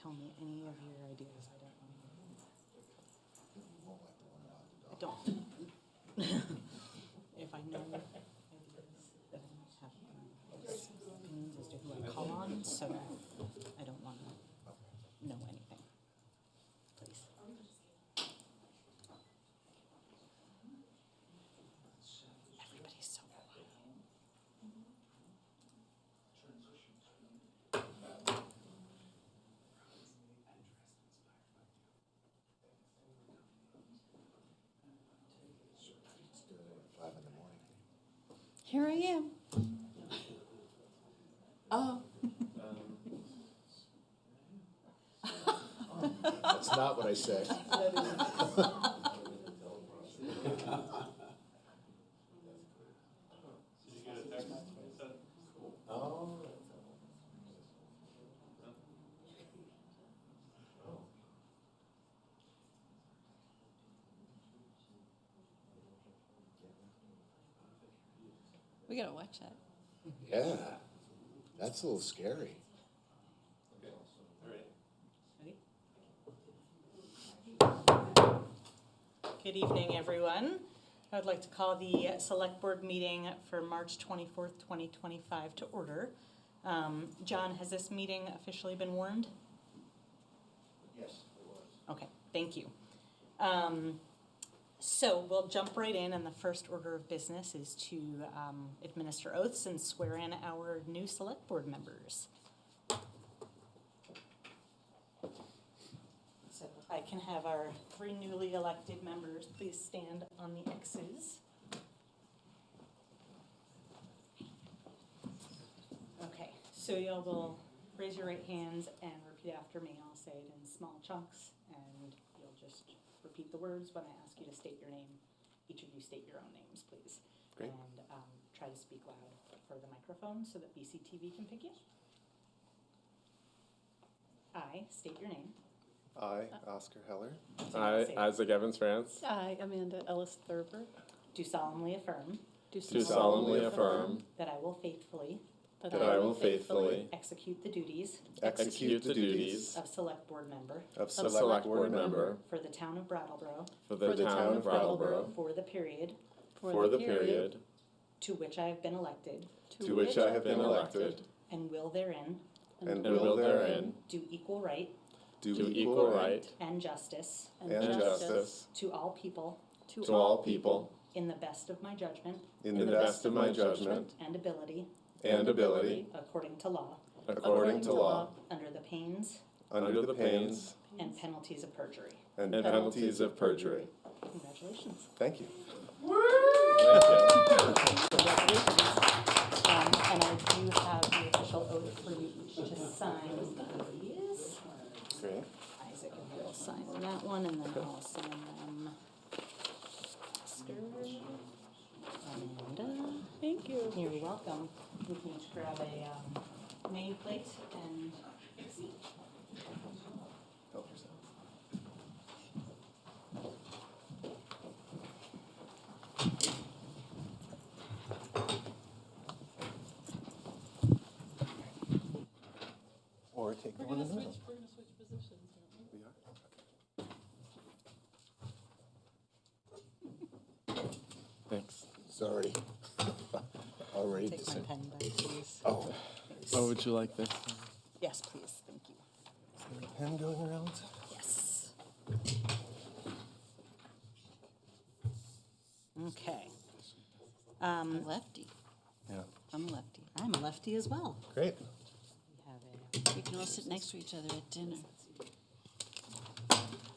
tell me any of your ideas. I don't. If I know ideas, then I have opinions as to who I call on, so I don't want to know anything. Please. Everybody's so quiet. Here I am. Oh. That's not what I said. We gotta watch that. Yeah, that's a little scary. Good evening, everyone. I would like to call the Select Board meeting for March 24th, 2025 to order. John, has this meeting officially been warned? Yes, it was. Okay, thank you. So we'll jump right in, and the first order of business is to administer oaths and swear in our new Select Board members. So if I can have our 3 newly elected members please stand on the X's. Okay, so y'all will raise your right hands and repeat after me. I'll say it in small chunks, and you'll just repeat the words when I ask you to state your name. Each of you state your own names, please. Great. And try to speak loud for the microphone so that BCTV can pick you. I state your name. I, Oscar Heller. I, Isaac Evans France. I, Amanda Ellis Thurber, Do solemnly affirm Do solemnly affirm that I will faithfully that I will faithfully execute the duties execute the duties of Select Board member of Select Board member for the town of Brattleboro for the town of Brattleboro for the period for the period to which I have been elected to which I have been elected and will therein and will therein do equal right do equal right and justice and justice to all people to all people in the best of my judgment in the best of my judgment and ability and ability according to law, according to law, under the pains under the pains and penalties of perjury. and penalties of perjury. Congratulations. Thank you. Congratulations. And I do have the official oath for you each to sign, please. Great. Isaac and I will sign that one, and then I'll sign them. Oscar, Amanda. Thank you. You're welcome. We can each grab a nameplate and seat. Help yourself. Or take the one in the middle. We're gonna switch positions, aren't we? We are? Thanks. It's already Take my descent. pen back, please. Oh, Oh, would you like this? Yes, please. Thank you. Is there a pen going around? Yes. Okay. I'm a lefty. Yeah. I'm a lefty. I'm a lefty as well. Great. We have a We can all sit next to each other at dinner.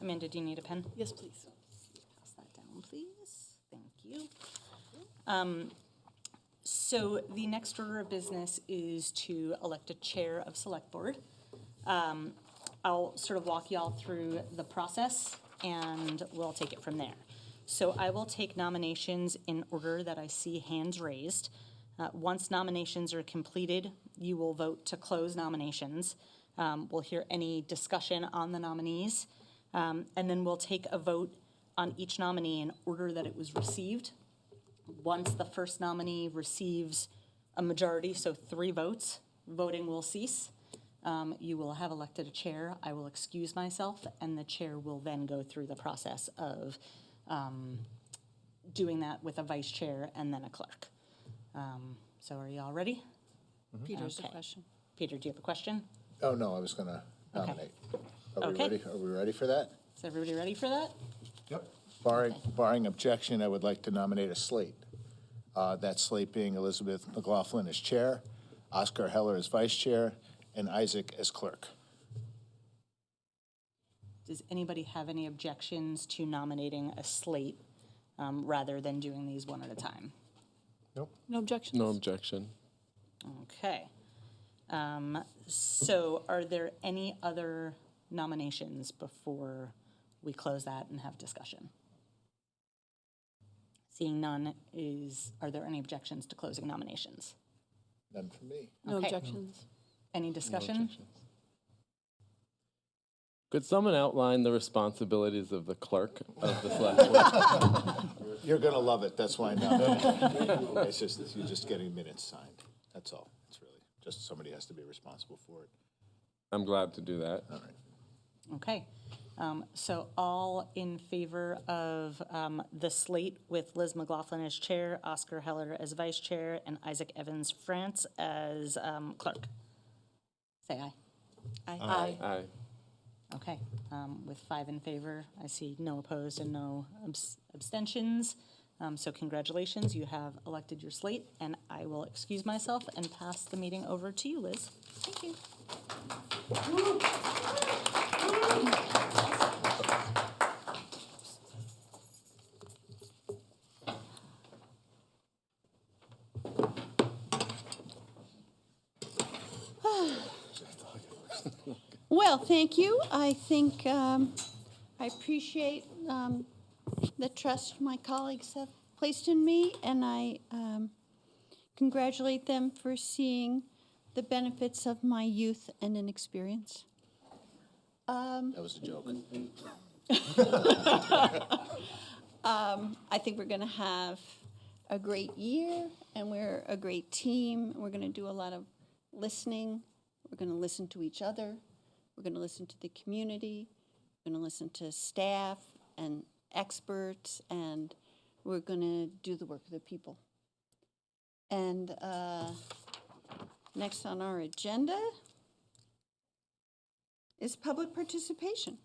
Amanda, do you need a pen? Yes, please. Pass that down, please. Thank you. So the next order of business is to elect a chair of Select Board. I'll sort of walk y'all through the process, and we'll take it from there. So I will take nominations in order that I see hands raised. Once nominations are completed, you will vote to close nominations. We'll hear any discussion on the nominees, and then we'll take a vote on each nominee in order that it was received. Once the first nominee receives a majority, so 3 votes, voting will cease. You will have elected a chair. I will excuse myself, and the chair will then go through the process of doing that with a vice chair and then a clerk. So are you all ready? Peter's a Okay. question. Peter, do you have a question? Oh, no, I was gonna Okay. nominate. Are we Okay. ready? Are we ready for that? Is everybody ready for that? Yep. Barring objection, I would like to nominate a slate. That slate being Elizabeth McLaughlin as chair, Oscar Heller as vice chair, and Isaac as clerk. Does anybody have any objections to nominating a slate rather than doing these one at a time? No objections? No objection. Okay. So are there any other nominations before we close that and have discussion? Seeing none, are there any objections to closing nominations? None for me. No Okay. objections? Any discussion? Could someone outline the responsibilities of the clerk of the select board? You're gonna love it, that's why I nominated. It's just, you're just getting minutes signed, that's all. It's really, just somebody has to be responsible for it. I'm glad to do that. All right. Okay. So all in favor of the slate with Liz McLaughlin as chair, Oscar Heller as vice chair, and Isaac Evans France as clerk? Say aye. Aye. Aye. Okay, with 5 in favor, I see no opposed and no abstentions. So congratulations, you have elected your slate, and I will excuse myself and pass the meeting over to you, Liz. Thank you. Well, thank you. I think I appreciate the trust my colleagues have placed in me, and I congratulate them for seeing the benefits of my youth and inexperience. That was a joke. I think we're going to have a great year, and we're a great team. We're going to do a lot of listening. We're going to listen to each other. We're going to listen to the community. We're going to listen to staff and experts, and we're going to do the work of the people. And next on our agenda is public participation.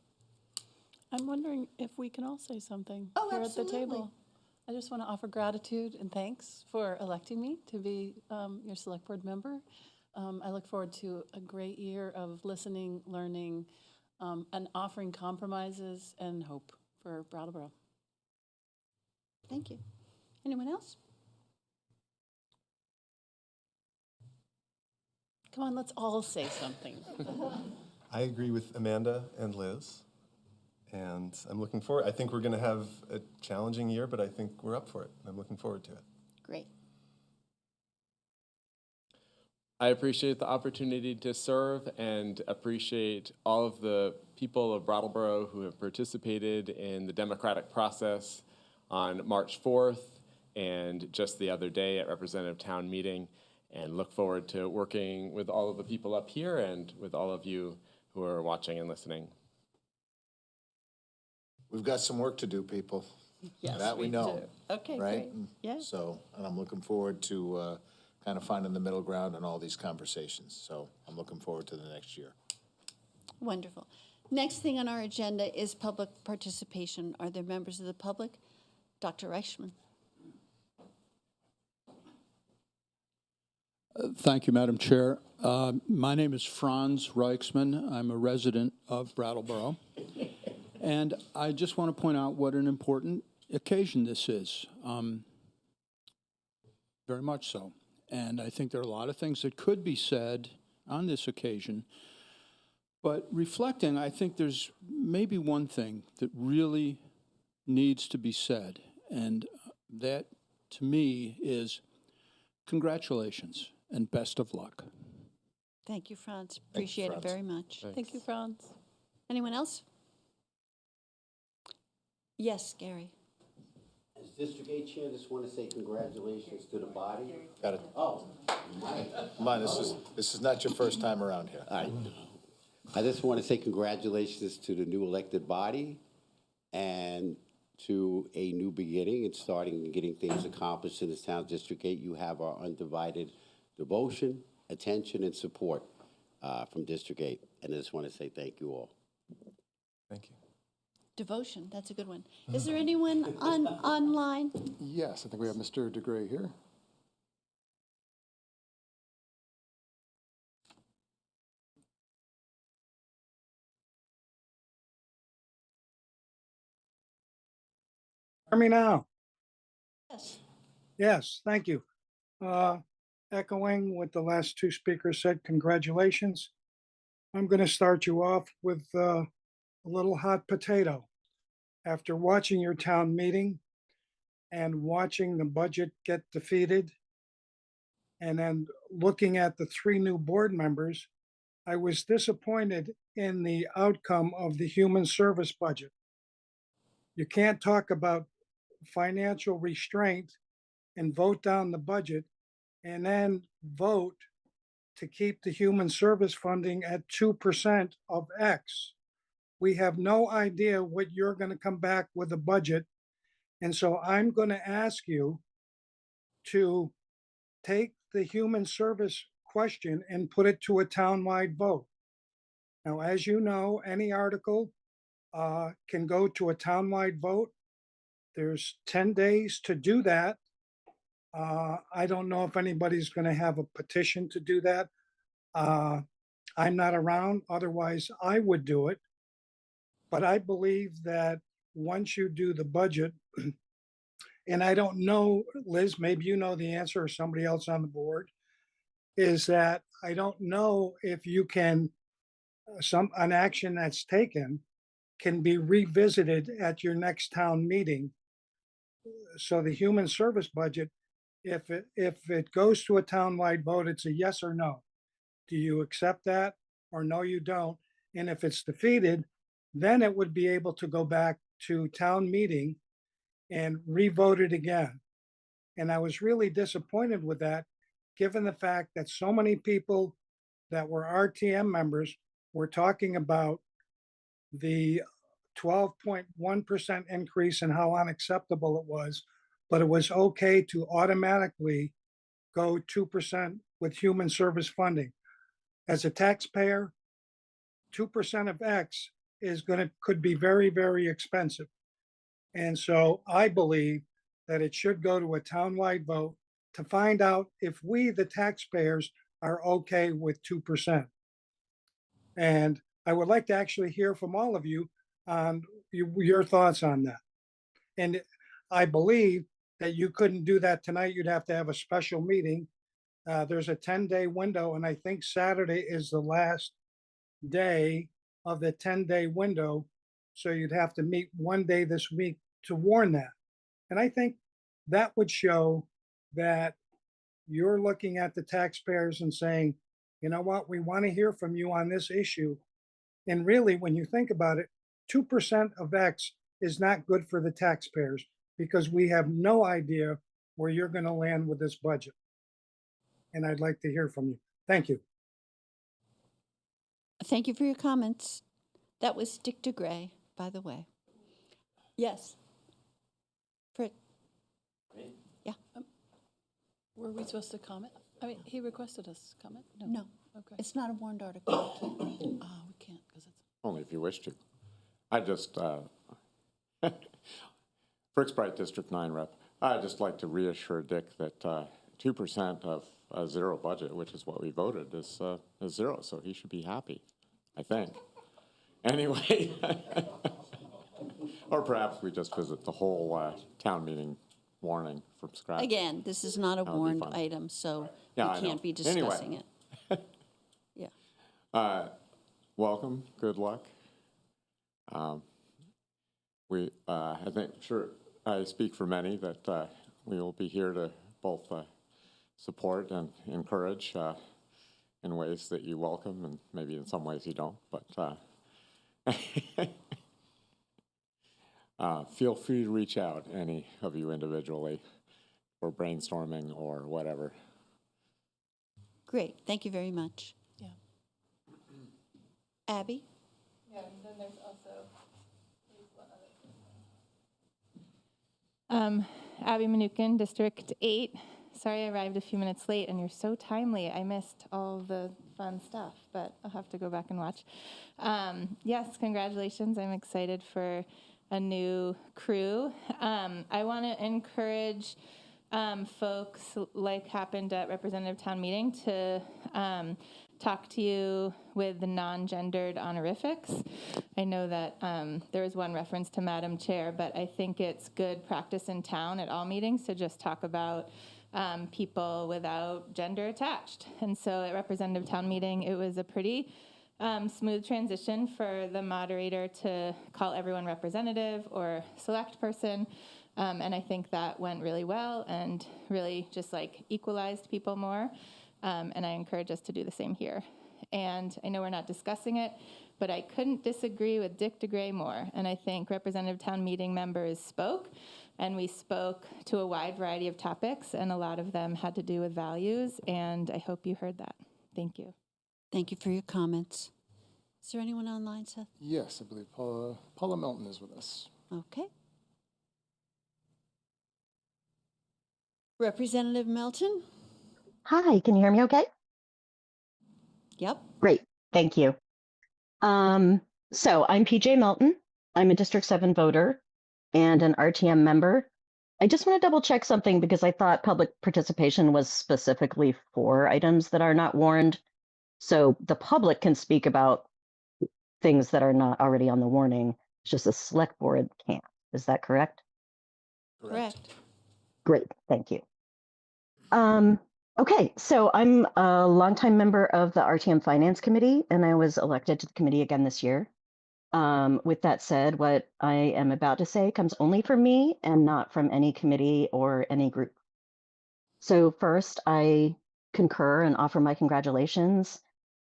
I'm wondering if we can all say something Oh, here absolutely. at the table. I just want to offer gratitude and thanks for electing me to be your select board member. I look forward to a great year of listening, learning, and offering compromises and hope for Brattleboro. Thank you. Anyone else? Come on, let's all say something. I agree with Amanda and Liz, and I'm looking forward. I think we're going to have a challenging year, but I think we're up for it. I'm looking forward to it. Great. I appreciate the opportunity to serve and appreciate all of the people of Brattleboro who have participated in the democratic process on March 4th and just the other day at Representative Town Meeting, and look forward to working with all of the people up here and with all of you who are watching and listening. We've got some work to do, people. Yes, That we know, Okay, right? great. Yeah. So, and I'm looking forward to kind of finding the middle ground in all these conversations. So I'm looking forward to the next year. Wonderful. Next thing on our agenda is public participation. Are there members of the public? Dr. Reichman. Thank you, Madam Chair. My name is Franz Reichsman. I'm a resident of Brattleboro. And I just want to point out what an important occasion this is. Very much so. And I think there are a lot of things that could be said on this occasion. But reflecting, I think there's maybe one thing that really needs to be said. And that, to me, is congratulations and best of luck. Thank you, Franz. Appreciate it Franz. very much. Thank you, Franz. Anyone else? Yes, Gary. As District 8 Chair, just want to say congratulations to the body. Got it. Oh, Come on, this is not your first time around here. I just want to say congratulations to the new elected body and to a new beginning and starting and getting things accomplished in this town. District 8, you have our undivided devotion, attention, and support from District 8. And I just want to say thank you all. Thank you. Devotion, that's a good one. Is there anyone online? Yes, I think we have Mr. DeGray here. Hear me now? Yes. Yes, thank you. Echoing what the last two speakers said, congratulations. I'm going to start you off with a little hot potato. After watching your town meeting and watching the budget get defeated, and then looking at the three new board members, I was disappointed in the outcome of the human service budget. You can't talk about financial restraint and vote down the budget and then vote to keep the human service funding at 2% of X. We have no idea what you're going to come back with a budget. And so I'm going to ask you to take the human service question and put it to a townwide vote. Now, as you know, any article can go to a townwide vote. There's 10 days to do that. I don't know if anybody's going to have a petition to do that. I'm not around, otherwise I would do it. But I believe that once you do the budget, and I don't know, Liz, maybe you know the answer or somebody else on the board, is that I don't know if you can, an action that's taken can be revisited at your next town meeting. So the human service budget, if it goes to a townwide vote, it's a yes or no. Do you accept that or no, you don't? And if it's defeated, then it would be able to go back to town meeting and re-vote it again. And I was really disappointed with that, given the fact that so many people that were RTM members were talking about the 12.1% increase and how unacceptable it was, but it was okay to automatically go 2% with human service funding. As a taxpayer, 2% of X could be very, very expensive. And so I believe that it should go to a townwide vote to find out if we, the taxpayers, are okay with 2%. And I would like to actually hear from all of you on your thoughts on that. And I believe that you couldn't do that tonight. You'd have to have a special meeting. There's a 10-day window, and I think Saturday is the last day of the 10-day window. So you'd have to meet one day this week to warn that. And I think that would show that you're looking at the taxpayers and saying, you know what, we want to hear from you on this issue. And really, when you think about it, 2% of X is not good for the taxpayers because we have no idea where you're going to land with this budget. And I'd like to hear from you. Thank you. Thank you for your comments. That was Dick DeGray, by the way. Yes. Fred. Yeah. Were we supposed to comment? I mean, he requested us to comment? No, Okay. it's not a warrant article. Oh, we can't because it's. Only if you wish to. I just, Bright District 9 rep, I'd just like to reassure Dick that 2% of a zero budget, which is what we voted, is zero, so he should be happy, I think. Anyway, or perhaps we just visit the whole town meeting warning from scratch. Again, this is not a That would be warrant fun. item, so Yeah, we I know. can't be Anyway. discussing it. Yeah. Welcome, good luck. I think, sure, I speak for many that we will be here to both support and encourage in ways that you welcome and maybe in some ways you don't, but Feel free to reach out, any of you individually, or brainstorming or whatever. Great, thank you very much. Yeah. Abby? Yeah, and then there's also Abby Manukin, District 8. Sorry I arrived a few minutes late, and you're so timely. I missed all the fun stuff, but I'll have to go back and watch. Yes, congratulations. I'm excited for a new crew. I want to encourage folks, like happened at Representative Town Meeting, to talk to you with the non-gendered honorifics. I know that there was one reference to Madam Chair, but I think it's good practice in town at all meetings to just talk about people without gender attached. And so at Representative Town Meeting, it was a pretty smooth transition for the moderator to call everyone representative or select person. And I think that went really well and really just like equalized people more. And I encourage us to do the same here. And I know we're not discussing it, but I couldn't disagree with Dick DeGray more. And I think Representative Town Meeting members spoke, and we spoke to a wide variety of topics, and a lot of them had to do with values, and I hope you heard that. Thank you. Thank you for your comments. Is there anyone online, Seth? Yes, I believe Paula Melton is with us. Okay. Representative Melton? Hi, can you hear me okay? Yep. Great, thank you. So I'm PJ Melton. I'm a District 7 voter and an RTM member. I just want to double check something because I thought public participation was specifically for items that are not warned. So the public can speak about things that are not already on the warning. It's just the select board can't. Is that correct? Correct. Great, thank you. Okay, so I'm a longtime member of the RTM Finance Committee, and I was elected to the committee again this year. With that said, what I am about to say comes only from me and not from any committee or any group. So first, I concur and offer my congratulations,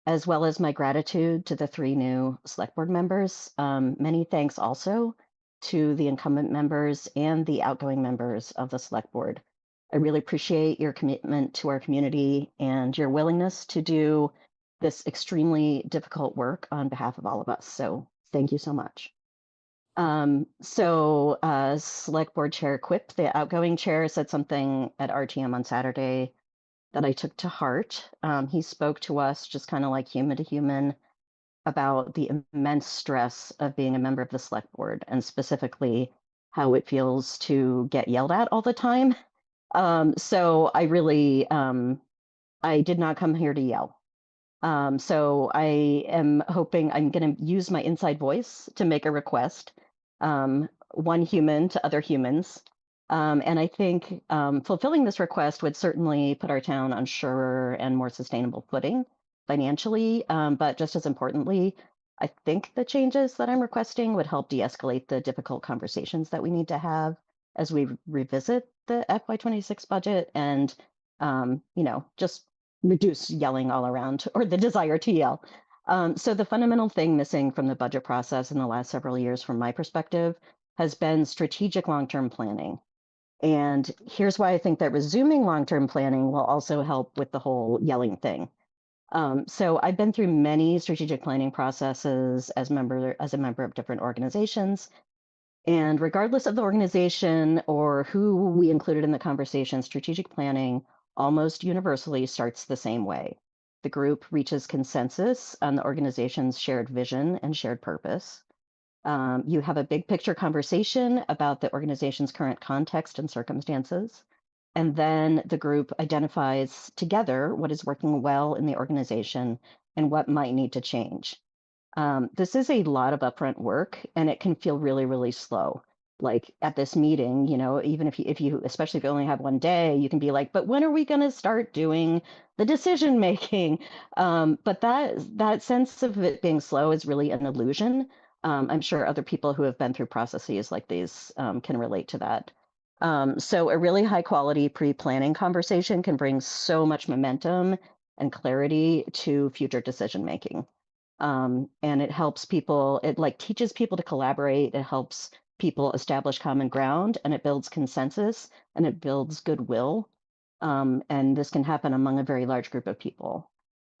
as well as my gratitude to the 3 new select board members. Many thanks also to the incumbent members and the outgoing members of the select board. I really appreciate your commitment to our community and your willingness to do this extremely difficult work on behalf of all of us. So thank you so much. Select Board Chair Quip, the outgoing chair, said something at RTM on Saturday that I took to heart. He spoke to us just kind of like human to human about the immense stress of being a member of the select board, and specifically how it feels to get yelled at all the time. So I really, I did not come here to yell. So I am hoping I'm going to use my inside voice to make a request, one human to other humans. And I think fulfilling this request would certainly put our town on surer and more sustainable footing financially. But just as importantly, I think the changes that I'm requesting would help de-escalate the difficult conversations that we need to have as we revisit the FY26 budget and, just reduce yelling all around or the desire to yell. So the fundamental thing missing from the budget process in the last several years, from my perspective, has been strategic long-term planning. And here's why I think that resuming long-term planning will also help with the whole yelling thing. So I've been through many strategic planning processes as a member of different organizations. And regardless of the organization or who we included in the conversation, strategic planning almost universally starts the same way. The group reaches consensus on the organization's shared vision and shared purpose. You have a big picture conversation about the organization's current context and circumstances. And then the group identifies together what is working well in the organization and what might need to change. This is a lot of upfront work, and it can feel really, really slow. Like at this meeting, even if you, especially if you only have one day, you can be like, but when are we going to start doing the decision making? But that sense of it being slow is really an illusion. I'm sure other people who have been through processes like these can relate to that. So a really high quality pre-planning conversation can bring so much momentum and clarity to future decision making. And it helps people, it like teaches people to collaborate. It helps people establish common ground, and it builds consensus, and it builds goodwill. And this can happen among a very large group of people.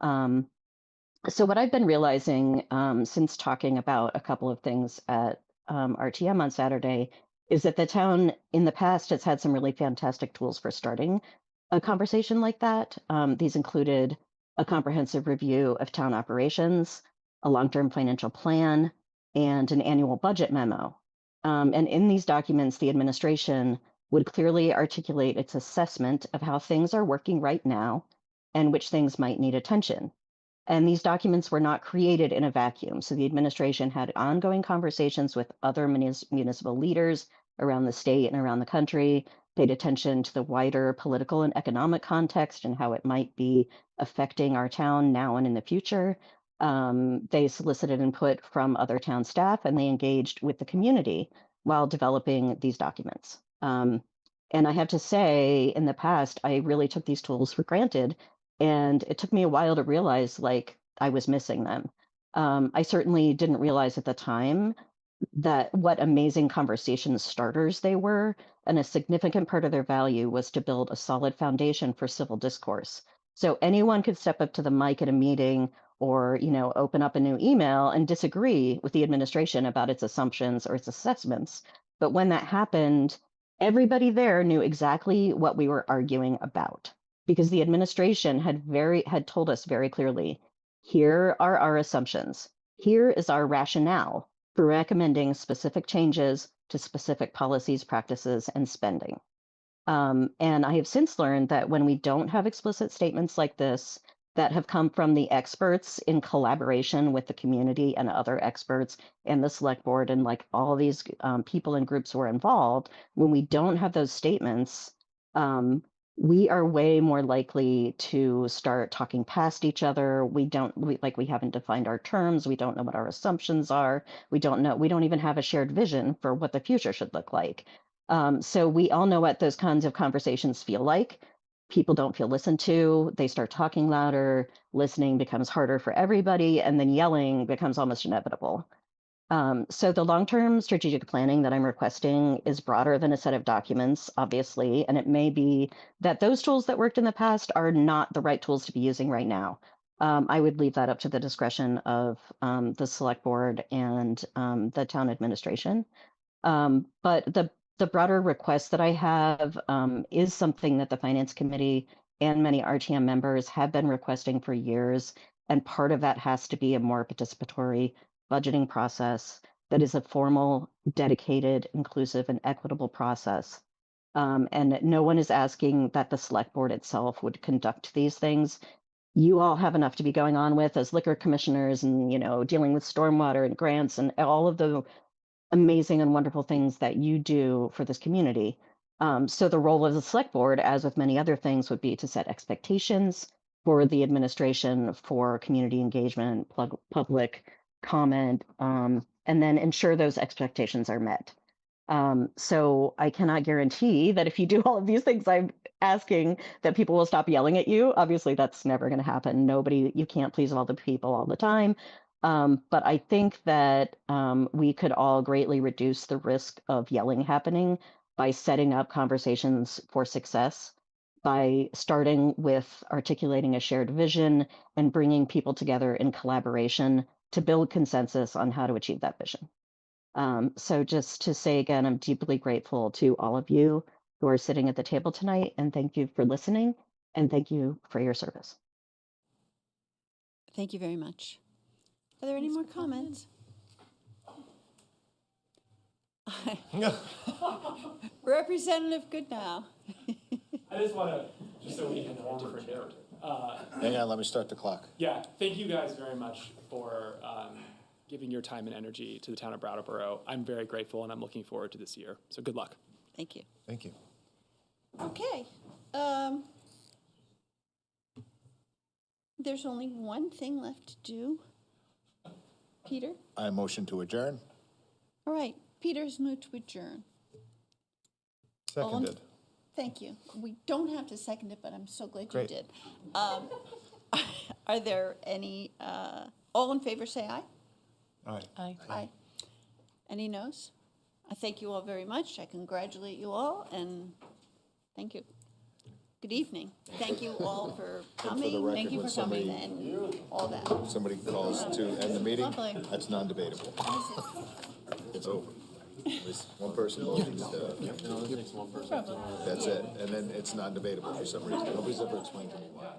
So what I've been realizing since talking about a couple of things at RTM on Saturday is that the town in the past has had some really fantastic tools for starting a conversation like that. These included a comprehensive review of town operations, a long-term financial plan, and an annual budget memo. And in these documents, the administration would clearly articulate its assessment of how things are working right now and which things might need attention. And these documents were not created in a vacuum. So the administration had ongoing conversations with other municipal leaders around the state and around the country, paid attention to the wider political and economic context and how it might be affecting our town now and in the future. They solicited input from other town staff, and they engaged with the community while developing these documents. And I have to say, in the past, I really took these tools for granted, and it took me a while to realize like I was missing them. I certainly didn't realize at the time that what amazing conversation starters they were, and a significant part of their value was to build a solid foundation for civil discourse. So anyone could step up to the mic at a meeting or, you know, open up a new email and disagree with the administration about its assumptions or its assessments. But when that happened, everybody there knew exactly what we were arguing about, because the administration had told us very clearly, here are our assumptions. Here is our rationale for recommending specific changes to specific policies, practices, and spending. And I have since learned that when we don't have explicit statements like this that have come from the experts in collaboration with the community and other experts and the select board and like all these people and groups who are involved, when we don't have those statements, we are way more likely to start talking past each other. We haven't defined our terms. We don't know what our assumptions are. We don't even have a shared vision for what the future should look like. So we all know what those kinds of conversations feel like. People don't feel listened to. They start talking louder. Listening becomes harder for everybody, and then yelling becomes almost inevitable. So the long-term strategic planning that I'm requesting is broader than a set of documents, obviously, and it may be that those tools that worked in the past are not the right tools to be using right now. I would leave that up to the discretion of the select board and the town administration. But the broader request that I have is something that the Finance Committee and many RTM members have been requesting for years, and part of that has to be a more participatory budgeting process that is a formal, dedicated, inclusive, and equitable process. And no one is asking that the select board itself would conduct these things. You all have enough to be going on with as liquor commissioners and, you know, dealing with stormwater and grants and all of the amazing and wonderful things that you do for this community. So the role of the select board, as with many other things, would be to set expectations for the administration, for community engagement, public comment, and then ensure those expectations are met. So I cannot guarantee that if you do all of these things I'm asking, that people will stop yelling at you. Obviously, that's never going to happen. You can't please all the people all the time. But I think that we could all greatly reduce the risk of yelling happening by setting up conversations for success, by starting with articulating a shared vision and bringing people together in collaboration to build consensus on how to achieve that vision. So just to say again, I'm deeply grateful to all of you who are sitting at the table tonight, and thank you for listening, and thank you for your service. Thank you very much. Are there any more comments? Representative Goodnow. I just want to, just so we can on a different note. Hang on, let me start the clock. Yeah, thank you guys very much for giving your time and energy to the town of Brattleboro. I'm very grateful, and I'm looking forward to this year. So good luck. Thank you. Thank you. Okay. There's only one thing left to do. Peter? I motion to adjourn. All right. Peter's moved to adjourn. Seconded. Thank you. We don't have to second it, but I'm so glad Great. you did. Are there any, all in favor say aye? Aye. Aye. Aye. Any noes? I thank you all very much. I congratulate you all, and thank you. Good evening. Thank you all for coming. record, Thank you when for coming somebody- and all that. Somebody calls to end the meeting, Lovely. that's non-debatable. It's over. There's one person voting to, that's it, and then it's non-debatable for some reason. Nobody's ever explained to me why.